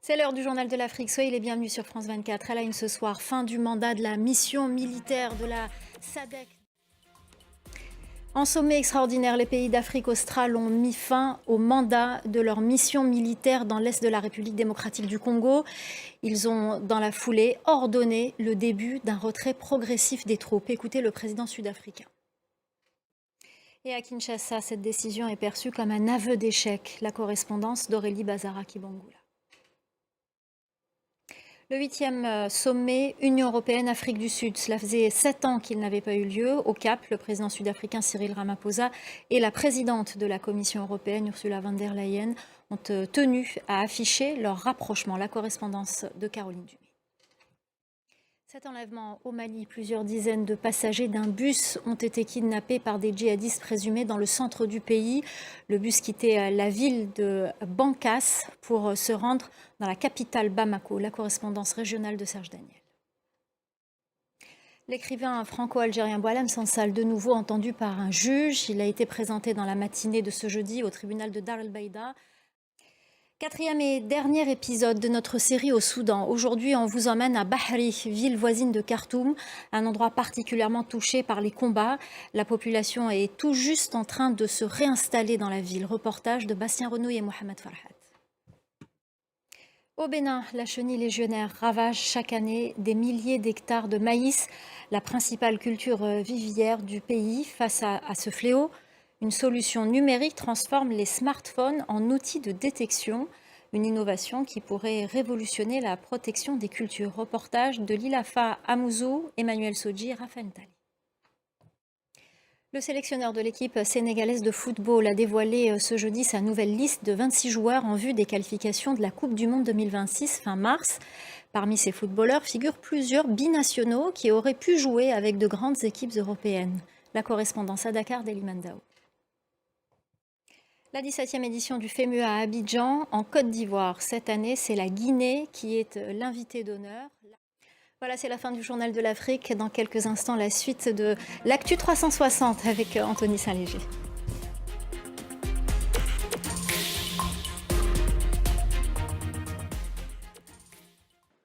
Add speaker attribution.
Speaker 1: C'est l'heure du journal de l'Afrique. Soyez les bienvenus sur France 24. À la une ce soir, fin du mandat de la mission militaire de la SADC. En sommet extraordinaire, les pays d'Afrique australe ont mis fin au mandat de leur mission militaire dans l'est de la République démocratique du Congo. Ils ont, dans la foulée, ordonné le début d'un retrait progressif des troupes. Écoutez le président sud-africain. Et à Kinshasa, cette décision est perçue comme un aveu d'échec. La correspondance d'Aurélie Bazara-Kibangula. Le 8e sommet Union européenne-Afrique du Sud. Cela faisait 7 ans qu'il n'avait pas eu lieu. Au Cap, le président sud-africain Cyril Ramaphosa et la présidente de la Commission européenne Ursula von der Leyen ont tenu à afficher leur rapprochement. La correspondance de Caroline Dumais. Cet enlèvement au Mali, plusieurs dizaines de passagers d'un bus ont été kidnappés par des djihadistes présumés dans le centre du pays. Le bus quittait la ville de Bankas pour se rendre dans la capitale Bamako. La correspondance régionale de Serge Daniel. L'écrivain franco-algérien Boualem Sansal, de nouveau entendu par un juge. Il a été présenté dans la matinée de ce jeudi au tribunal de Dar el-Baïda. Quatrième et dernier épisode de notre série au Soudan. Aujourd'hui, on vous emmène à Bahri, ville voisine de Khartoum, un endroit particulièrement touché par les combats. La population est tout juste en train de se réinstaller dans la ville. Reportage de Bastien Renouille et Mohamed Farhat. Au Bénin, la chenille légionnaire ravage chaque année des milliers d'hectares de maïs, la principale culture vivière du pays. Face à ce fléau, une solution numérique transforme les smartphones en outils de détection, une innovation qui pourrait révolutionner la protection des cultures. Reportage de Lilafa Amouzou, Emmanuel Sodji et Raphaël Tali. Le sélectionneur de l'équipe sénégalaise de football a dévoilé ce jeudi sa nouvelle liste de 26 joueurs en vue des qualifications de la Coupe du Monde 2026 fin mars. Parmi ces footballeurs figurent plusieurs binationaux qui auraient pu jouer avec de grandes équipes européennes. La correspondance à Dakar d'Eli Mandao. La 17e édition du FEMUA à Abidjan, en Côte d'Ivoire. Cette année, c'est la Guinée qui est l'invité d'honneur. Voilà, c'est la fin du journal de l'Afrique. Dans quelques instants, la suite de l'Actu 360 avec Anthony Saint-Léger.